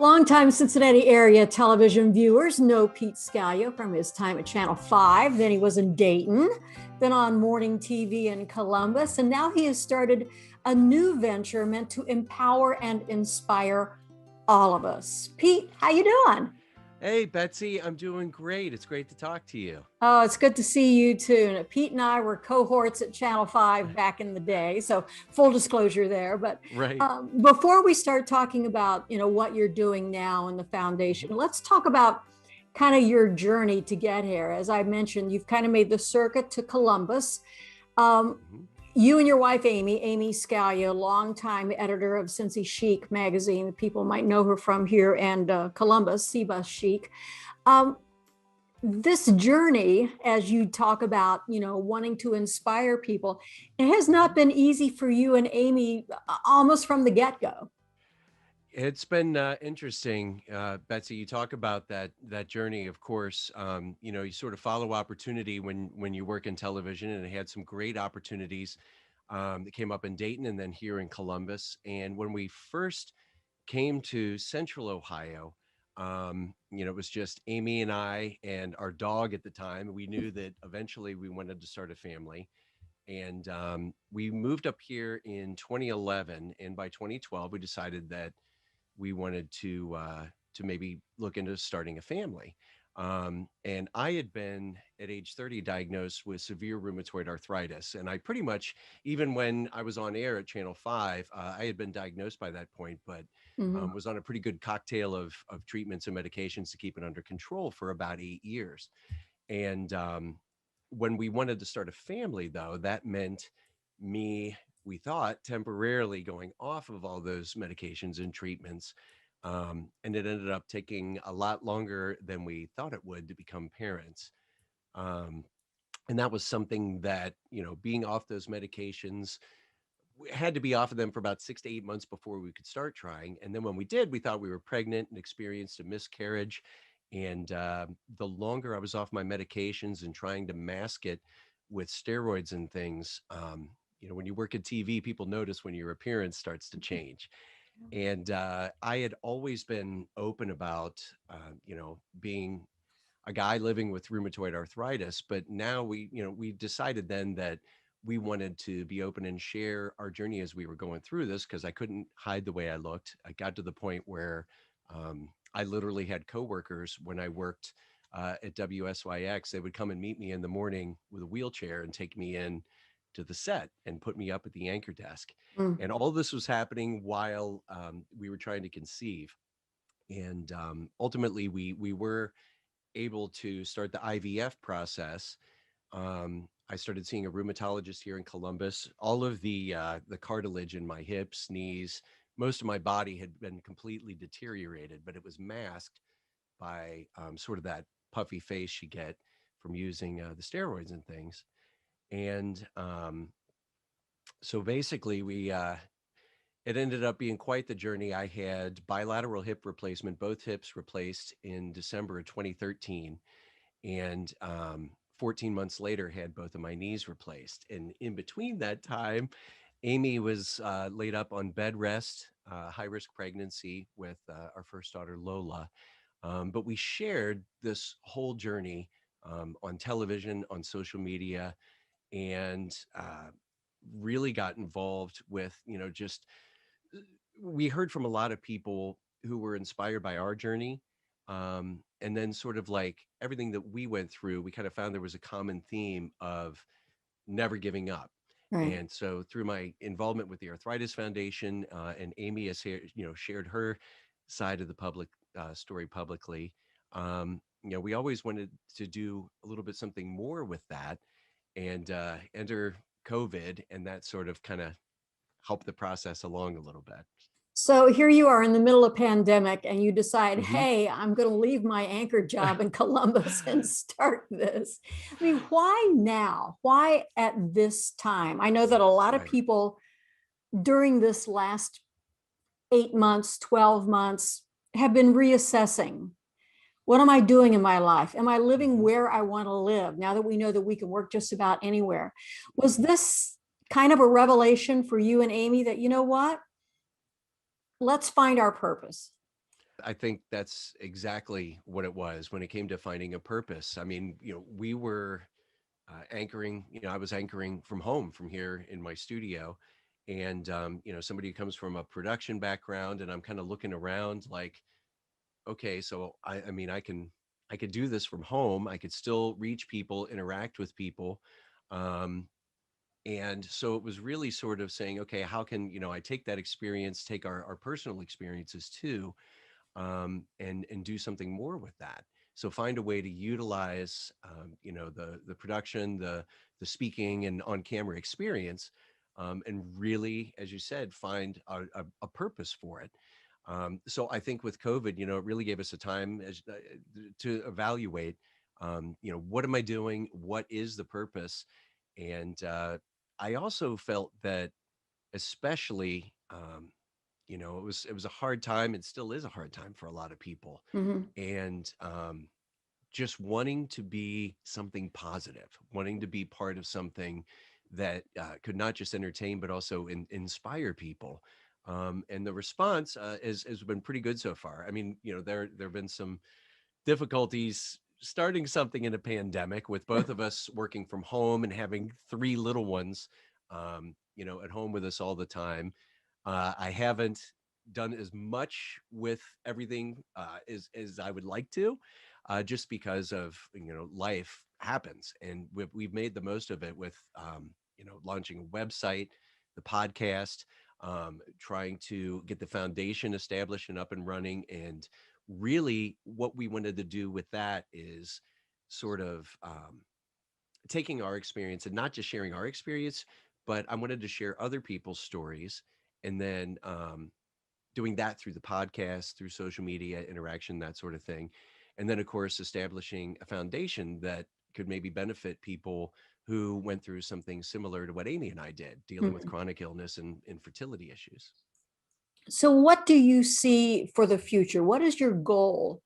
Longtime Cincinnati area television viewers know Pete Scalia from his time at Channel 5. Then he was in Dayton, then on morning TV in Columbus, and now he has started a new venture meant to empower and inspire all of us. Pete, how you doing? Hey, Betsy, I'm doing great. It's great to talk to you. Oh, it's good to see you too. Pete and I were cohorts at Channel 5 back in the day, so full disclosure there. But Right. before we start talking about, what you're doing now in the foundation, Mhm. let's talk about kind of your journey to get here. As I mentioned, you've kind of made the circuit to Columbus. Um, Mhm. you and your wife, Amy Scalia, longtime editor of Cincy Chic magazine. People might know her from here and Columbus, Seabus Chic. Um, this journey, as you talk about, wanting to inspire people, it has not Mhm. been easy for you and Amy almost from the get-go. It's been interesting, Betsy. You talk about that journey. Of course, you sort of follow opportunity when you work in television, and it had some great opportunities that came up in Dayton and then here in Columbus. And when we first came to Central Ohio, it was just Amy and I and our dog at the time. We knew that eventually we wanted to start a family. And we moved up here in 2011. And by 2012, we decided that we wanted to maybe look into starting a family. And I had been at age 30 diagnosed with severe rheumatoid arthritis. And I pretty much, even when I was on air at Channel 5, I had been diagnosed by that point, but Mhm. was on a pretty good cocktail of treatments and medications to keep it under control for about 8 years. And when we wanted to start a family, though, that meant me, we thought, temporarily going off of all those medications and treatments. And it ended up taking a lot longer than we thought it would to become parents. Um, and that was something that, being off those medications, we had to be off of them for about 6 to 8 months before we could start trying. And then when we did, we thought we were pregnant and experienced a miscarriage. And the longer I was off my medications and trying to mask it with steroids and things, when you work at TV, people notice when your appearance starts to change. And I had always been open about, being a guy living with rheumatoid arthritis, but now we decided then that we wanted to be open and share our journey as we were going through this because I couldn't hide the way I looked. I got to the point where I literally had coworkers when I worked at WSYX. They would come and meet me in the morning with a wheelchair and take me in to the set and put me up at the anchor desk. Mm. And all this was happening while we were trying to conceive. And ultimately, we were able to start the IVF process. I started seeing a rheumatologist here in Columbus. All of the cartilage in my hips, knees, most of my body had been completely deteriorated, but it was masked by sort of that puffy face you get from using the steroids and things. And so basically, we it ended up being quite the journey. I had bilateral hip replacement, both hips replaced in December of 2013, and 14 months later had both of my knees replaced. And in between that time, Amy was laid up on bed rest, high risk pregnancy with our first daughter Lola. But we shared this whole journey on television, on social media, and really got involved with, just we heard from a lot of people who were inspired by our journey. And then sort of like everything that we went through, we kind of found there was a common theme of never giving up. Right. And so through my involvement with the Arthritis Foundation, and Amy has shared her side of the public story publicly. We always wanted to do a little bit something more with that, and enter COVID, and that sort of kind of helped the process along a little bit. So here you are in the middle of pandemic and you decide, Mhm. hey, I'm going to leave my anchor job in Columbus and start this. I mean, why now? Why at this time? I know that a lot of Right. people during this last 8 months, 12 months have been reassessing. What am I doing in my life? Am I living Mhm. where I want to live now that we know that we can work just about anywhere? Was this kind of a revelation for you and Amy that, you know what? Let's find our purpose? I think that's exactly what it was when it came to finding a purpose. I mean, we were anchoring, I was anchoring from home from here in my studio. And, somebody who comes from a production background, and I'm kind of looking around like, okay, so I mean, I could do this from home. I could still reach people, interact with people. Um, and so it was really sort of saying, okay, how can, I take that experience, take our personal experiences too, and do something more with that. So find a way to utilize, the production, the speaking and on camera experience, and really, as you said, find a purpose for it. So I think with COVID, it really gave us a time to evaluate, what am I doing? What is the purpose? And I also felt that, especially, it was a hard time, and still is a hard time for a lot of people. Mhm. And just wanting to be something positive, wanting to be part of something that could not just entertain, but also inspire people. And the response has been pretty good so far. I mean, there have been some difficulties starting something in a pandemic, with both of us working from home and having three little ones, at home with us all the time. I haven't done as much with everything as I would like to, just because of, life happens, and we've made the most of it with, launching a website, the podcast, trying to get the foundation established and up and running. And really, what we wanted to do with that is sort of, taking our experience and not just sharing our experience, but I wanted to share other people's stories, and then doing that through the podcast, through social media interaction, that sort of thing. And then, of course, establishing a foundation that could maybe benefit people who went through something similar to what Amy and I did, dealing with Mhm. chronic illness and infertility issues. So, what do you see for the future? What is your goal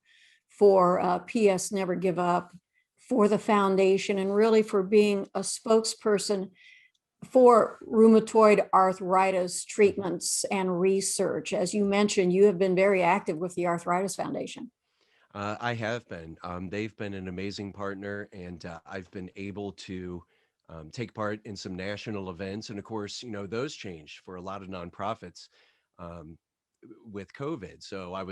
for PS Never Give Up, for the foundation, and really for being a spokesperson for rheumatoid arthritis treatments and research? As you mentioned, you have been very active with the Arthritis Foundation. I have been. They've been an amazing partner, and I've been able to take part in some national events. And of course, those changed for a lot of nonprofits um, with COVID. So I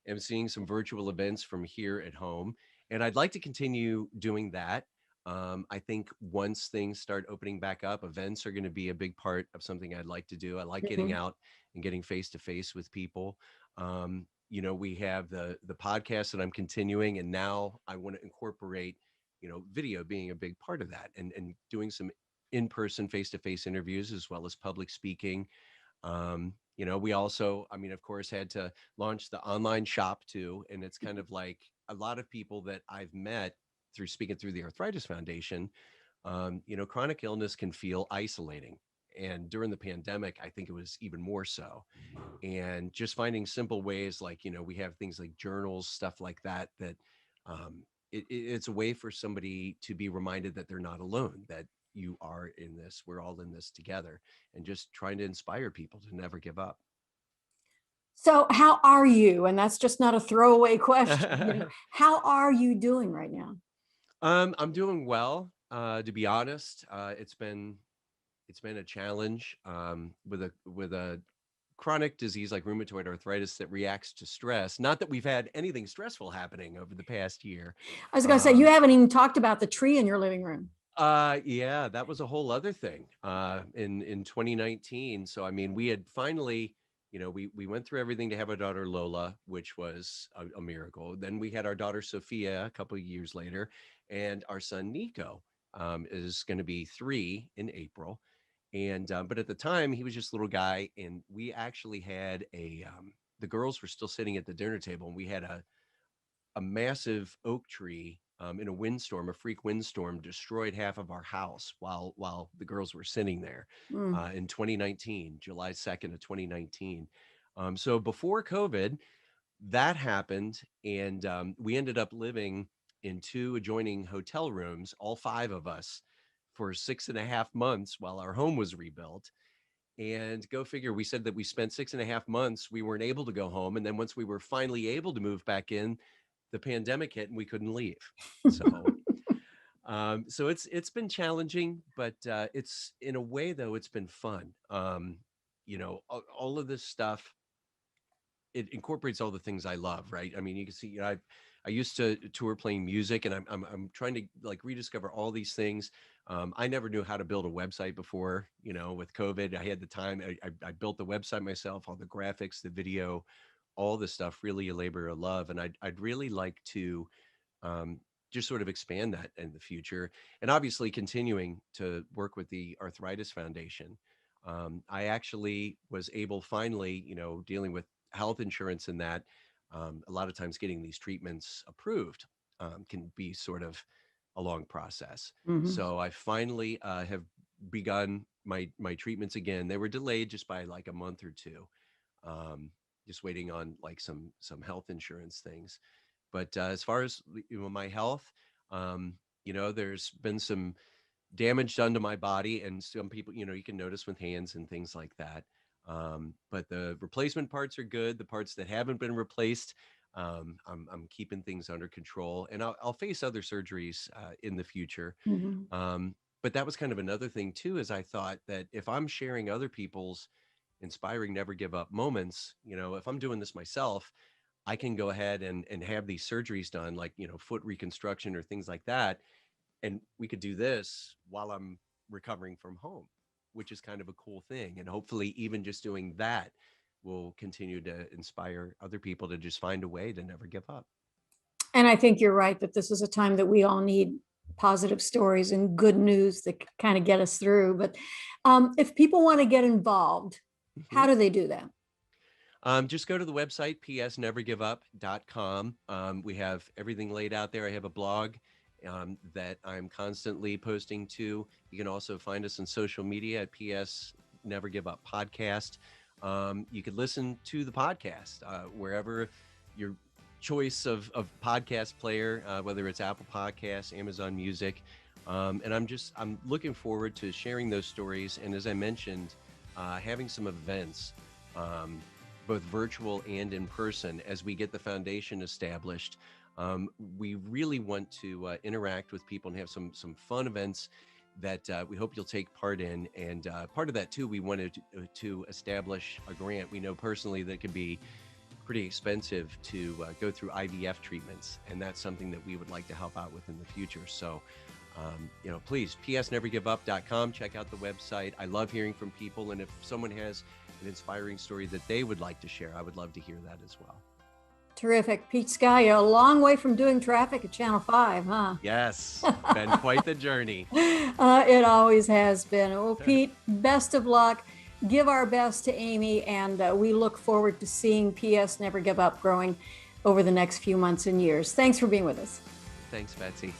am seeing some virtual events from here at home, and I'd like to continue doing that. I think once things start opening back up, events are going to be a big part of something I'd like to do. I like getting Mhm. out and getting face to face with people. We have the podcast that I'm continuing, and now I want to incorporate, video being a big part of that, and doing some in-person, face-to-face interviews, as well as public speaking. We also, I mean, of course, had to launch the online shop too. And it's kind of like a lot of people that I've met through speaking through the Arthritis Foundation, chronic illness can feel isolating. And during the pandemic, I think it was even more so. And just finding simple ways, like, we have things like journals, stuff like that, that it's a way for somebody to be reminded that they're not alone, that you are in this, we're all in this together, and just trying to inspire people to never give up. So, how are you? And that's just not a throwaway question. How are you doing right now? I'm doing well. To be honest, it's been a challenge, with a chronic disease like rheumatoid arthritis that reacts to stress. Not that we've had anything stressful happening over the past year. I was going to say, you Um, haven't even talked about the tree in your living room. yeah, that was a whole other thing in 2019. So I mean, we had finally, we went through everything to have our daughter Lola, which was a miracle. Then we had our daughter Sophia a couple of years later, and our son Nico is going to be 3 in April. And but at the time, he was just a little guy, and we actually had the girls were still sitting at the dinner table, and we had a massive oak tree in a windstorm, a freak windstorm, destroyed half of our house while the girls were sitting there Mm. in 2019, July 2nd of 2019. So before COVID, that happened, and we ended up living in two adjoining hotel rooms, all five of us, for 6.5 months while our home was rebuilt. And go figure, we said that we spent 6.5 months, we weren't able to go home. And then once we were finally able to move back in, the pandemic hit and we couldn't leave. So so it's been challenging, but it's, in a way though, it's been fun. All of this stuff, it incorporates all the things I love, right? I mean, you can see, I used to tour playing music, and I'm trying to like rediscover all these things. I never knew how to build a website before, with COVID. I had the time. I built the website myself, all the graphics, the video, all the stuff, really a labor of love. And I'd really like to um, just sort of expand that in the future, and obviously continuing to work with the Arthritis Foundation. I actually was able, finally, dealing with health insurance, and that a lot of times getting these treatments approved can be sort of a long process. Mhm. So I finally have begun my treatments again. They were delayed just by like a month or two, um, just waiting on like some health insurance things. But as far as my health, there's been some damage done to my body, and some people, you can notice with hands and things like that. But the replacement parts are good. The parts that haven't been replaced, I'm keeping things under control, and I'll face other surgeries in the future. Mhm. But that was kind of another thing too, is I thought that if I'm sharing other people's inspiring never give up moments, if I'm doing this myself, I can go ahead and have these surgeries done, like, foot reconstruction or things like that. And we could do this while I'm recovering from home, which is kind of a cool thing. And hopefully, even just doing that will continue to inspire other people to just find a way to never give up. And I think you're right that this is a time that we all need positive stories and good news that kind of get us through. But if people want to get involved, Mhm. how do they do that? Just go to the website, psnevergiveup.com. We have everything laid out there. I have a blog that I'm constantly posting to. You can also find us on social media at PS Never Give Up Podcast. You could listen to the podcast wherever your choice of podcast player, whether it's Apple Podcasts, Amazon Music. And I'm looking forward to sharing those stories. And as I mentioned, having some events, both virtual and in person, as we get the foundation established. We really want to interact with people and have some fun events that we hope you'll take part in. And part of that too, we wanted to establish a grant. We know personally that it can be pretty expensive to go through IVF treatments, and that's something that we would like to help out with in the future. So please, psnevergiveup.com, check out the website. I love hearing from people, and if someone has an inspiring story that they would like to share, I would love to hear that as well. Terrific. Pete Scalia, a long way from doing traffic at Channel 5, huh? Yes, been quite the journey. It always has been. Well, Pete, best of luck. Give our best to Amy, and we look forward to seeing PS Never Give Up growing over the next few months and years. Thanks for being with us. Thanks, Betsy.